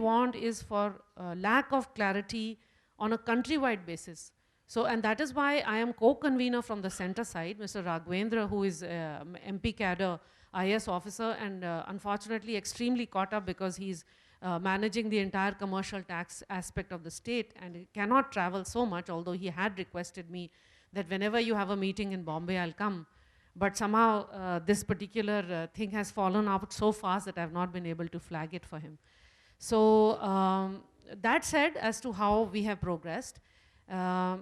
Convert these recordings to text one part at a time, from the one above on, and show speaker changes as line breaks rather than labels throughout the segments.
want is for lack of clarity on a countrywide basis. So, and that is why I am co-convener from the center side, Mr. Raghavendra, who is MP cadre, IS officer, and unfortunately extremely caught up because he's managing the entire commercial tax aspect of the state, and he cannot travel so much, although he had requested me that whenever you have a meeting in Bombay, I'll come. But somehow this particular thing has fallen out so fast that I've not been able to flag it for him. So that said, as to how we have progressed, I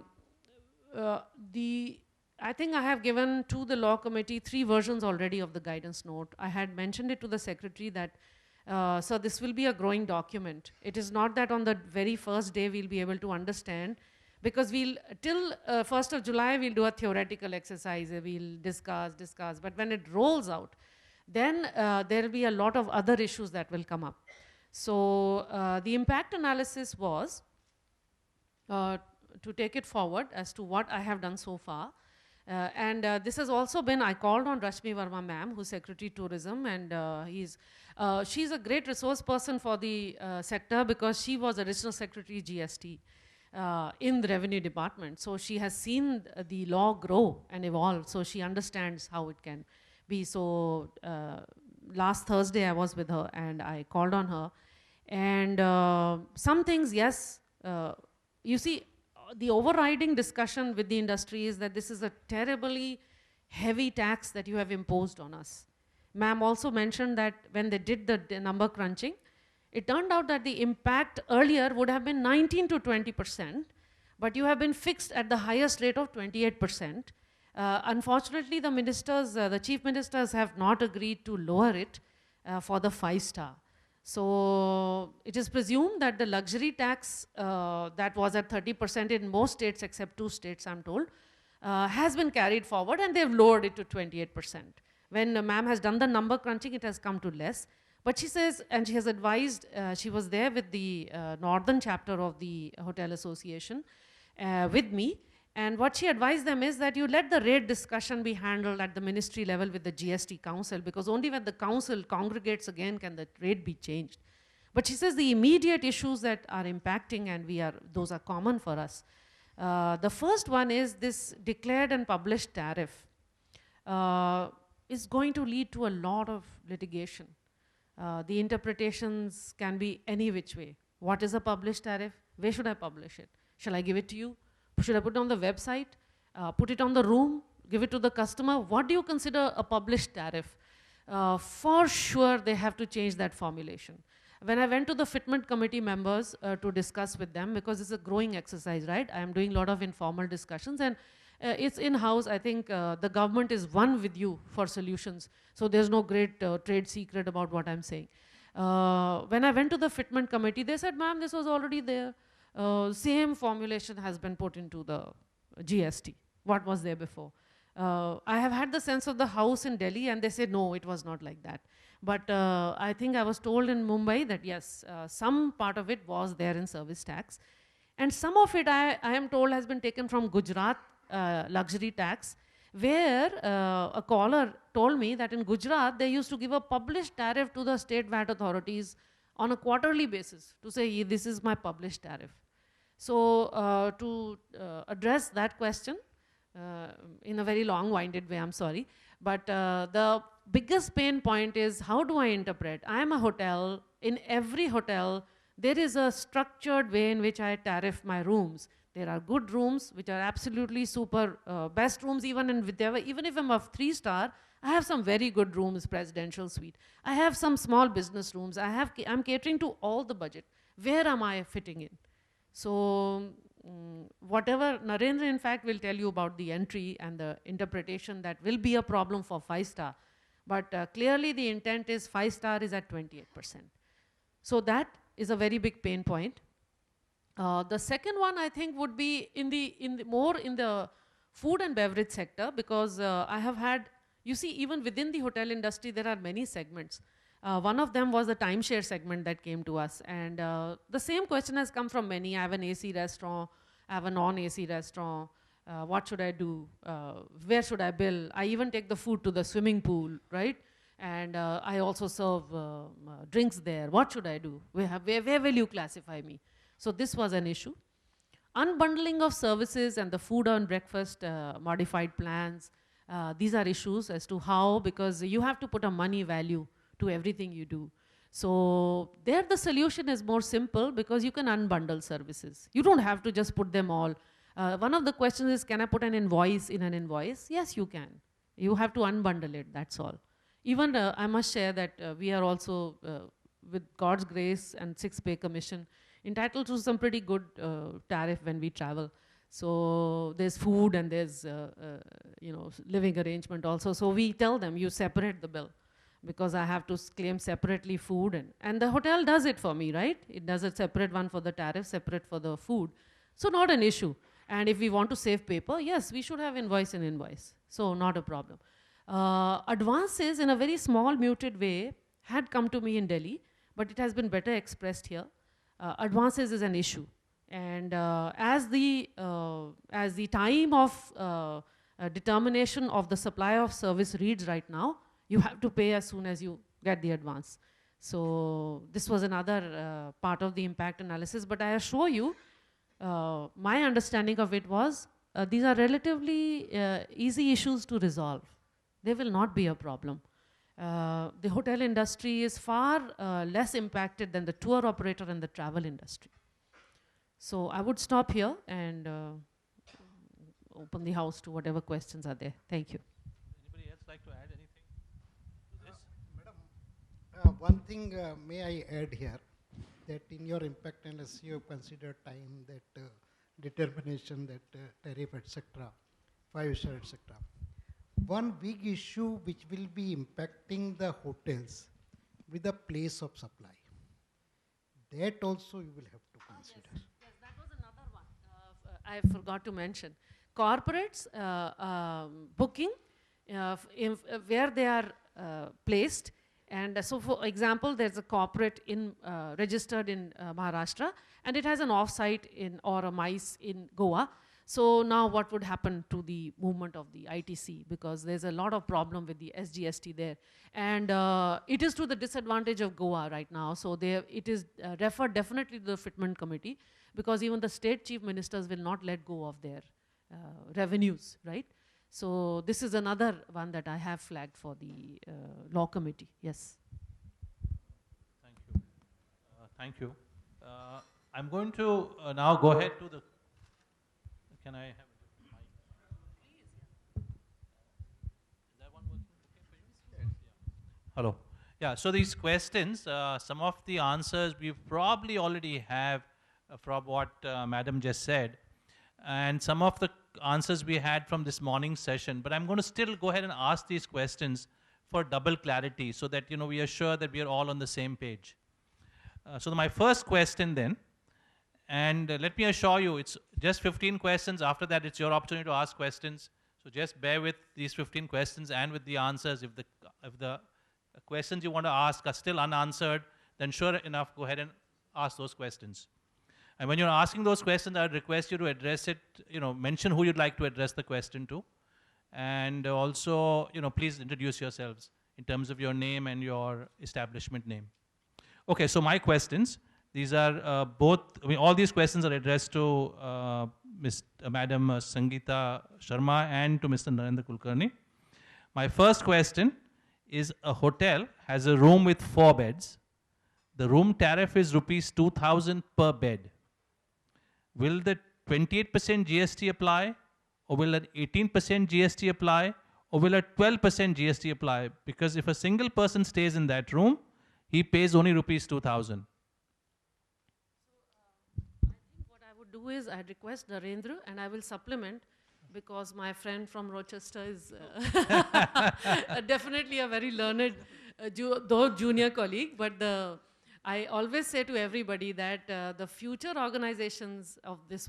think I have given to the law committee 3 versions already of the guidance note. I had mentioned it to the secretary that, so this will be a growing document. It is not that on the very first day we'll be able to understand, because we'll, till 1st of July, we'll do a theoretical exercise, we'll discuss, but when it rolls out, then there'll be a lot of other issues that will come up. So the impact analysis was, to take it forward as to what I have done so far. This has also been, I called on Rashmi Verma ma'am, who's Secretary Tourism, and she's a great resource person for the sector because she was Additional Secretary GST in the Revenue Department. So she has seen the law grow and evolve, so she understands how it can be. So last Thursday I was with her and I called on her. And some things, yes, you see, the overriding discussion with the industry is that this is a terribly heavy tax that you have imposed on us. Ma'am also mentioned that when they did the number crunching, it turned out that the impact earlier would have been 19 to 20%, but you have been fixed at the highest rate of 28%. Unfortunately, the ministers, the chief ministers have not agreed to lower it for the 5-star. So it is presumed that the luxury tax that was at 30% in most states except 2 states, I'm told, has been carried forward, and they've lowered it to 28%. When ma'am has done the number crunching, it has come to less. But she says, and she has advised, she was there with the northern chapter of the Hotel Association with me, and what she advised them is that you let the rate discussion be handled at the ministry level with the GST council, because only when the council congregates again can the rate be changed. But she says the immediate issues that are impacting, and those are common for us. The first one is this declared and published tariff is going to lead to a lot of litigation. The interpretations can be any which way. What is a published tariff? Where should I publish it? Shall I give it to you? Should I put it on the website? Put it on the room? Give it to the customer? What do you consider a published tariff? For sure, they have to change that formulation. When I went to the fitment committee members to discuss with them, because it's a growing exercise, right? I am doing a lot of informal discussions, and it's in-house. I think the government is one with you for solutions. So there's no great trade secret about what I'm saying. When I went to the fitment committee, they said, ma'am, this was already there. Same formulation has been put into the GST, what was there before. I have had the sense of the house in Delhi, and they said, no, it was not like that. But I think I was told in Mumbai that yes, some part of it was there in service tax. And some of it, I am told, has been taken from Gujarat luxury tax, where a caller told me that in Gujarat, they used to give a published tariff to the state VAT authorities on a quarterly basis to say, this is my published tariff. So to address that question, in a very long-winded way, I'm sorry, but the biggest pain point is, how do I interpret? I am a hotel. In every hotel, there is a structured way in which I tariff my rooms. There are good rooms, which are absolutely super, best rooms, even if I'm of 3-star, I have some very good rooms, presidential suite. I have some small business rooms. I'm catering to all the budget. Where am I fitting in? So whatever, Narendra in fact will tell you about the entry and the interpretation that will be a problem for 5-star. But clearly the intent is 5-star is at 28%. So that is a very big pain point. The second one I think would be more in the food and beverage sector, because I have had, you see, even within the hotel industry, there are many segments. One of them was the timeshare segment that came to us. And the same question has come from many. I have an AC restaurant, I have a non-AC restaurant. What should I do? Where should I bill? I even take the food to the swimming pool, right? And I also serve drinks there. What should I do? Where will you classify me? So this was an issue. Unbundling of services and the food and breakfast modified plans, these are issues as to how, because you have to put a money value to everything you do. So there the solution is more simple because you can unbundle services. You don't have to just put them all. One of the questions is, can I put an invoice in an invoice? Yes, you can. You have to unbundle it, that's all. Even I must share that we are also, with God's grace and 6 Pay Commission, entitled to some pretty good tariff when we travel. So there's food and there's living arrangement also. So we tell them, you separate the bill, because I have to claim separately food, and the hotel does it for me, right? It does a separate one for the tariff, separate for the food. So not an issue. And if we want to save paper, yes, we should have invoice and invoice. So not a problem. Advances in a very small muted way had come to me in Delhi, but it has been better expressed here. Advances is an issue. And as the time of determination of the supply of service reads right now, you have to pay as soon as you get the advance. So this was another part of the impact analysis, but I assure you, my understanding of it was, these are relatively easy issues to resolve. They will not be a problem. The hotel industry is far less impacted than the tour operator and the travel industry. So I would stop here and open the house to whatever questions are there. Thank you.
Anybody else like to add anything to this?
Madam, one thing may I add here, that in your impact analysis you have considered time, that determination, that tariff, etc., 5-star, etc. One big issue which will be impacting the hotels with the place of supply. That also you will have to consider.
Yes, that was another one I forgot to mention. Corporates booking where they are placed. And so, for example, there's a corporate registered in Maharashtra, and it has an offsite or a MICE in Goa. So now what would happen to the movement of the ITC? Because there's a lot of problem with the SGST there. And it is to the disadvantage of Goa right now. So it is referred definitely to the fitment committee, because even the state chief ministers will not let go of their revenues, right? So this is another one that I have flagged for the law committee. Yes.
Thank you. Thank you. I'm going to now go ahead to the. Can I have a mic? Please. Is that one working okay for you? Yes. Yeah. Hello. Yeah. So these questions, some of the answers we probably already have from what Madam just said, and some of the answers we had from this morning's session. But I'm going to still go ahead and ask these questions for double clarity, so that we are sure that we are all on the same page. So my first question then, and let me assure you, it's just 15 questions. After that, it's your opportunity to ask questions. So just bear with these 15 questions and with the answers. If the questions you want to ask are still unanswered, then sure enough, go ahead and ask those questions. And when you're asking those questions, I would request you to address it, mention who you'd like to address the question to. And also, please introduce yourselves in terms of your name and your establishment name. Okay, so my questions, these are all these questions are addressed to Madam Sangeeta Sharma and to Mr. Narendra Kulkarni. My first question is, a hotel has a room with 4 beds. The room tariff is rupees 2,000 per bed. Will the 28% GST apply, or will an 18% GST apply, or will a 12% GST apply? Because if a single person stays in that room, he pays only rupees 2,000.
I think what I would do is I'd request Narendra, and I will supplement, because my friend from Rochester is definitely a very learned, though junior colleague, but I always say to everybody that the future organizations of this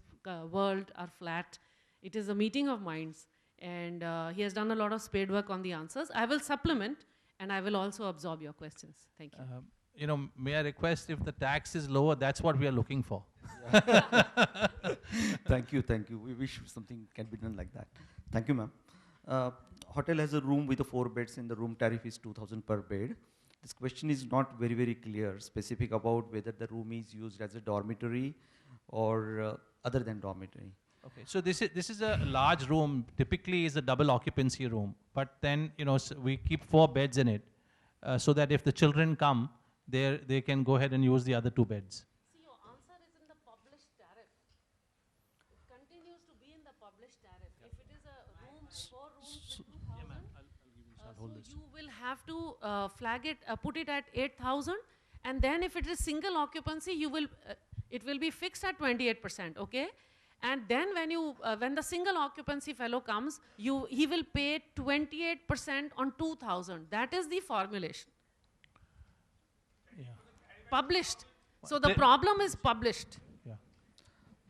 world are flat. It is a meeting of minds, and he has done a lot of spade work on the answers. I will supplement, and I will also absorb your questions. Thank you.
May I request, if the tax is lower, that's what we are looking for.
Thank you. We wish something can be done like that. Thank you, ma'am. Uh, Hotel has a room with the 4 beds and the room tariff is 2000 per bed. This question is not very, very clear, specific about whether the room is used as a dormitory or other than dormitory.
Okay, so this is a large room. Typically, is a double occupancy room. But then we keep 4 beds in it, so that if the children come, they can go ahead and use the other 2 beds.
See, your answer is in the published tariff. It continues to be in the published tariff. If it is a room, 4 rooms with 2,000, so you will have to flag it, put it at 8,000, and then if it is single occupancy, you will, it will be fixed at 28%, okay? And then when the single occupancy fellow comes, he will pay 28% on 2,000. That is the formulation.
Yeah.
Published. So the problem is published.
Yeah.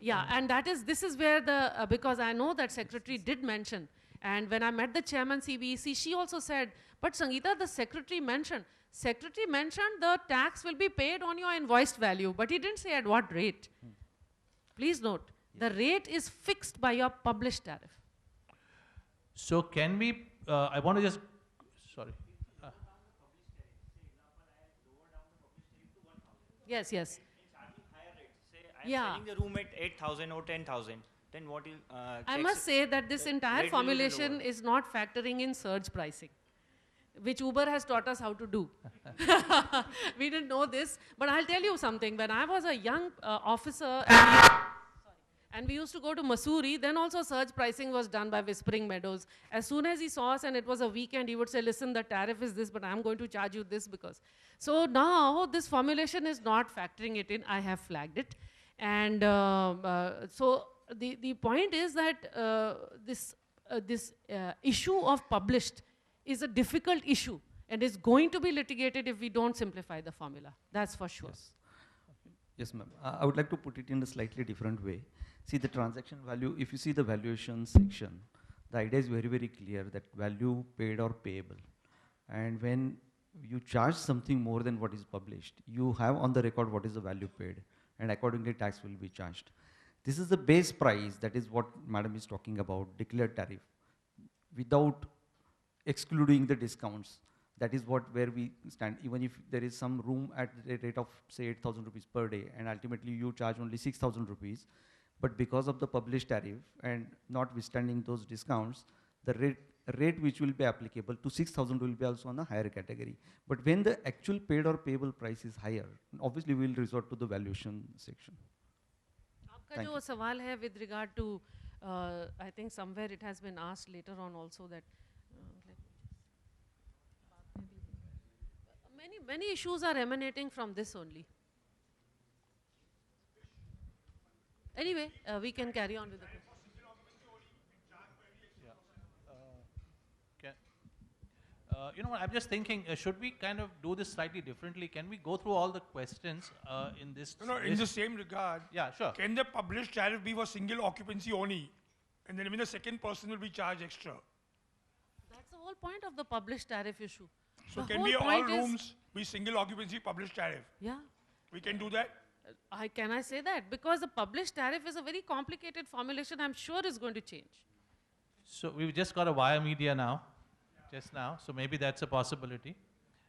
Yeah, and this is where because I know that secretary did mention, and when I met the chairman CBEC, she also said, but Sangeeta, the secretary mentioned the tax will be paid on your invoiced value, but he didn't say at what rate. Please note, the rate is fixed by your published tariff.
So can we, I want to just, sorry.
Yes, yes.
I'm selling the room at 8,000 or 10,000. Then what is
I must say that this entire
rate will be
formulation is not factoring in surge pricing, which Uber has taught us how to do. We didn't know this, but I'll tell you something. When I was a young officer, and we used to go to Mussoorie, then also surge pricing was done by Whispering Meadows. As soon as he saw us and it was a weekend, he would say, listen, the tariff is this, but I'm going to charge you this because. So now this formulation is not factoring it in. I have flagged it. And so the point is that this issue of published is a difficult issue and is going to be litigated if we don't simplify the formula. That's for sure.
Yes, yes ma'am. I would like to put it in a slightly different way. See the transaction value, if you see the valuation section, the idea is very, very clear that value paid or payable. And when you charge something more than what is published, you have on the record what is the value paid, and accordingly tax will be charged. This is the base price, that is what madam is talking about, declared tariff, without excluding the discounts. That is where we stand. Even if there is some room at the rate of say 8,000 rupees per day, and ultimately you charge only 6,000 rupees, but because of the published tariff and notwithstanding those discounts, the rate which will be applicable to 6,000 will be also on a higher category. But when the actual paid or payable price is higher, obviously we will resort to the valuation section.
आपका जो सवाल है with regard to, I think somewhere it has been asked later on also that many issues are emanating from this only. Anyway, we can carry on with the question.
You know what, I'm just thinking, should we kind of do this slightly differently? Can we go through all the questions in this?
No, in the same regard.
Yeah, sure.
Can the published tariff be for single occupancy only? And then even the second person will be charged extra.
That's the whole point of the published tariff issue.
So
The
can
whole
be all
point is-
rooms be single occupancy published tariff?
Yeah.
We can do that?
Can I say that? Because the published tariff is a very complicated formulation, I'm sure is going to change.
So we've just got a wire media now, just now, so maybe that's a possibility.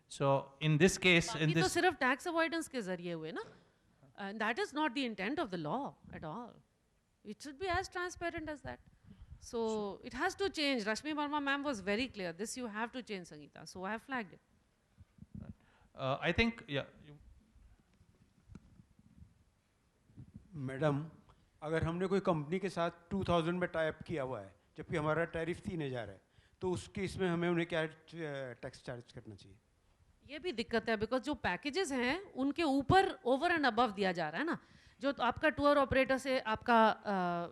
So in this case, in
बाकी तो
this,
सिर्फ tax avoidance के जरिए हुए ना, and that is not the intent of the law at all. It should be as transparent as that. So it has to change. Rashmi Verma ma'am was very clear. This you have to change, Sangeeta. So I have flagged it.
I think, yeah.
Madam, अगर हमने कोई company के साथ 2000 में tie up किया हुआ है, जबकि हमारा टैरिफ 3000 है, तो उस केस में हमें उन्हें क्या टैक्स चार्ज करना चाहिए?
ये भी दिक्कत है बिकॉज जो पैकेजेस हैं उनके ऊपर ओवर एंड अबव दिया जा रहा है ना, जो तो आपका टूर ऑपरेटर से आपका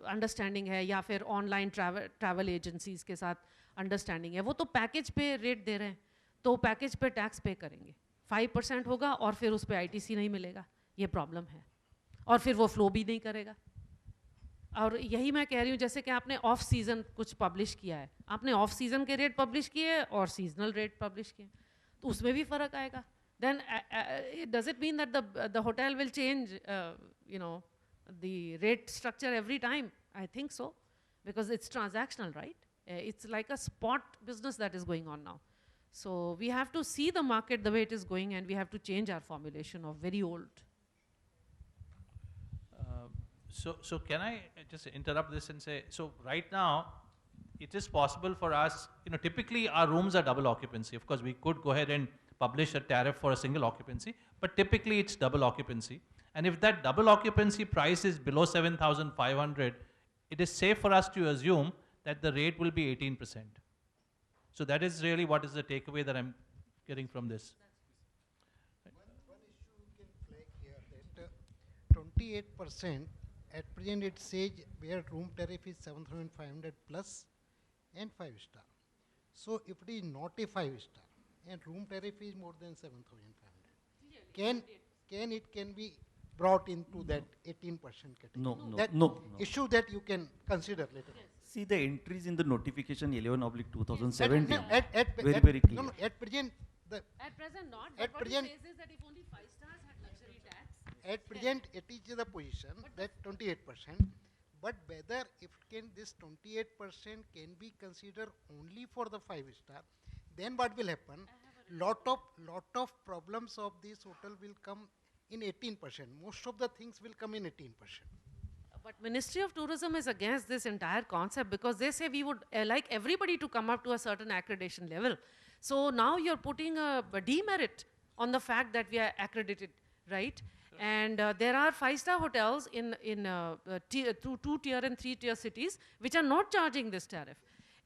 अंडरस्टैंडिंग है या फिर ऑनलाइन ट्रैवल एजेंसीज के साथ अंडरस्टैंडिंग है, वो तो पैकेज पे रेट दे रहे हैं, तो पैकेज पे टैक्स पे करेंगे, 5% होगा और फिर उस पर ITC नहीं मिलेगा, ये प्रॉब्लम है, और फिर वो फ्लो भी नहीं करेगा. और यही मैं कह रही हूँ, जैसे कि आपने ऑफ सीजन कुछ पब्लिश किया है, आपने ऑफ सीजन के रेट पब्लिश किए और सीजनल रेट पब्लिश किए, तो उसमें भी फ़र्क आएगा. Then does it mean that the hotel will change, you know, the rate structure every time? I think so, because it's transactional, right? It's like a spot business that is going on now. So we have to see the market the way it is going, and we have to change our formulation of very old.
So can I just interrupt this and say, so right now, it is possible for us, typically our rooms are double occupancy. Of course, we could go ahead and publish a tariff for a single occupancy, but typically it's double occupancy. And if that double occupancy price is below 7,500, it is safe for us to assume that the rate will be 18%. So that is really what is the takeaway that I'm getting from this.
One issue you can flag here that 28% at present it says where room tariff is 7,500 plus and 5-star. So if it is not a 5-star and room tariff is more than 7,500, can be brought into that 18% category?
No,
That
no.
issue that you can consider later.
See the entries in the notification 11/2017.
At
Very clear.
No, at present,
At present not,
At
but what
present-
it says is that if only 5 stars had luxury tax,
at present it is the position that 28%, but whether if this 28% can be considered only for the 5-star, then what will happen? Lot of problems of this hotel will come in 18%. Most of the things will come in 18%.
but Ministry of Tourism is against this entire concept because they say we would like everybody to come up to a certain accreditation level. So now you're putting a demerit on the fact that we are accredited, right? And there are 5-star hotels in 2-tier and 3-tier cities which are not charging this tariff.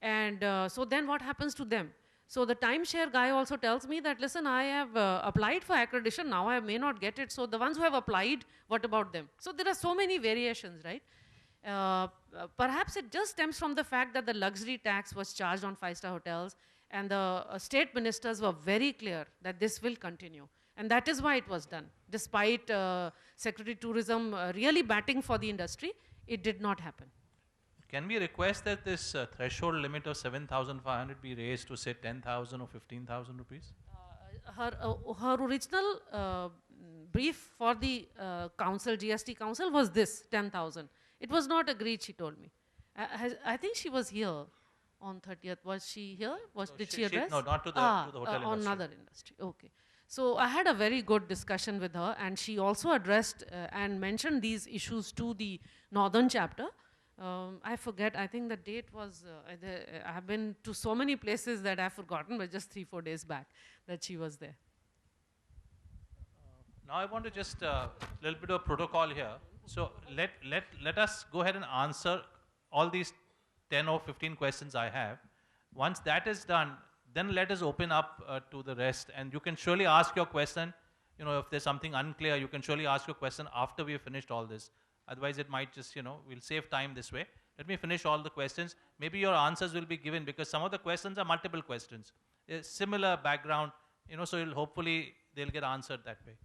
And so then what happens to them? So the timeshare guy also tells me that, listen, I have applied for accreditation, now I may not get it. So the ones who have applied, what about them? So there are so many variations, right? Perhaps it just stems from the fact that the luxury tax was charged on 5-star hotels, and the state ministers were very clear that this will continue. And that is why it was done. Despite Secretary Tourism really batting for the industry, it did not happen.
Can we request that this threshold limit of 7,500 be raised to say 10,000 or 15,000 rupees?
Her original brief for the council, GST council, was this 10,000. It was not agreed, she told me. I think she was here on 30th. Was she here? Did she address?
No, not to the hotel
on
industry.
another industry. Okay. So I had a very good discussion with her, and she also addressed and mentioned these issues to the northern chapter. I forget, I think the date was, I have been to so many places that I've forgotten, but just 3-4 days back that she was there.
Now I want to just a little bit of protocol here. So let us go ahead and answer all these 10 or 15 questions I have. Once that is done, then let us open up to the rest. And you can surely ask your question. If there's something unclear, you can surely ask your question after we have finished all this. Otherwise, it might just, we'll save time this way. Let me finish all the questions. Maybe your answers will be given because some of the questions are multiple questions. Similar background, so hopefully they'll get answered that way.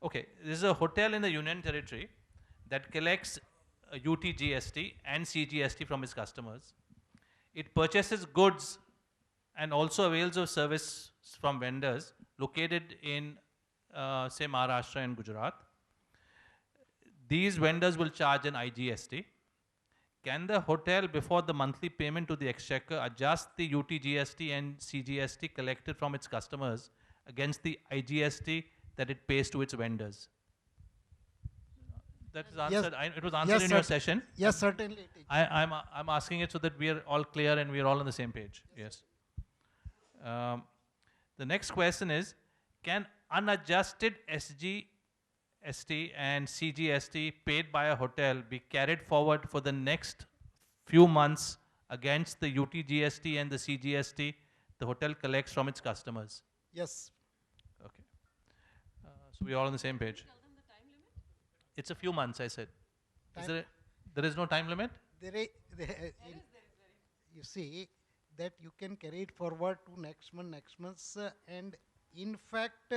Okay, this is a hotel in the Union Territory that collects UT GST and CGST from its customers. It purchases goods and also avails of service from vendors located in, say, Maharashtra and Gujarat. These vendors will charge an IGST. Can the hotel, before the monthly payment to the exchequer, adjust the UT GST and CGST collected from its customers against the IGST that it pays to its vendors? That is answered.
Yes.
It was answered in your session.
Yes, certainly it is.
I'm asking it so that we are all clear and we are all on the same page. Yes. The next question is, can unadjusted SGST and CGST paid by a hotel be carried forward for the next few months against the UT GST and the CGST the hotel collects from its customers?
Yes.
Okay. So we are all on the same page. It's a few months, I said. There is no time limit?
You see that you can carry it forward to next month, and in fact,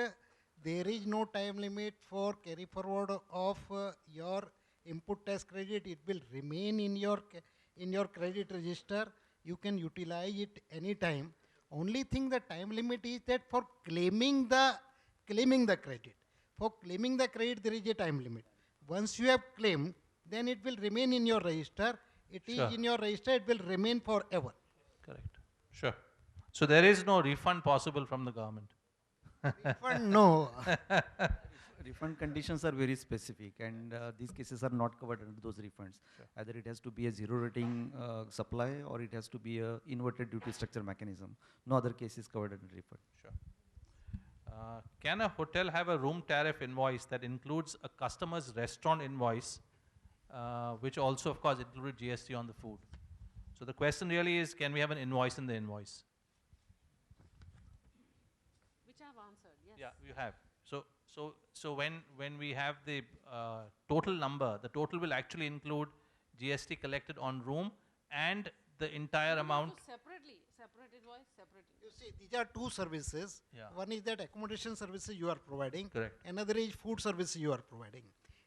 there is no time limit for carry forward of your input tax credit. It will remain in your credit register. You can utilize it anytime. Only thing the time limit is that for claiming the credit. For claiming the credit, there is a time limit. Once you have claimed, then it will remain in your register, It is
Sure.
in your register, it will remain forever.
Correct. Sure. So there is no refund possible from the government.
Refund, no.
Refund conditions are very specific, and these cases are not covered under those refunds.
Sure.
Either it has to be a zero rating supply, or it has to be a inverted duty structure mechanism. No other case is covered under refund.
Sure. Can a hotel have a room tariff invoice that includes a customer's restaurant invoice, which also, of course, included GST on the food? So the question really is, can we have an invoice in the invoice?
Which I've answered, yes.
Yeah, you have. So when we have the total number, the total will actually include GST collected on room and the entire
You have to
amount.
separate invoice, separately.
You see, these are two services.
Yeah.
One is that accommodation services you are providing.
Correct.
Another is food services you are providing.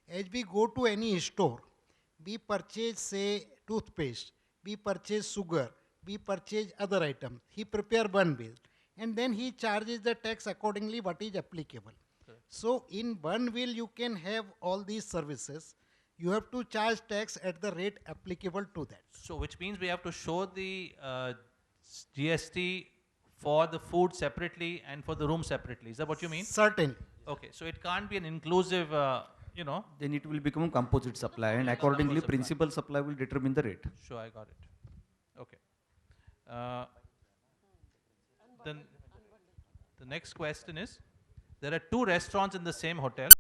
As we go to any store, we purchase, say, toothpaste, we purchase sugar, we purchase other items. He prepare one bill, and then he charges the tax accordingly what is applicable.
Correct.
So in one bill you can have all these services. You have to charge tax at the rate applicable to that.
So which means we have to show the GST for the food separately and for the room separately. Is that what you mean?
Certainly.
Okay, so it can't be an inclusive,
Then it will become composite supply, and accordingly,
Composite supply.
principal supply will determine the rate.
Sure, I got it. Okay. Then the next question is, there are two restaurants in the same hotel.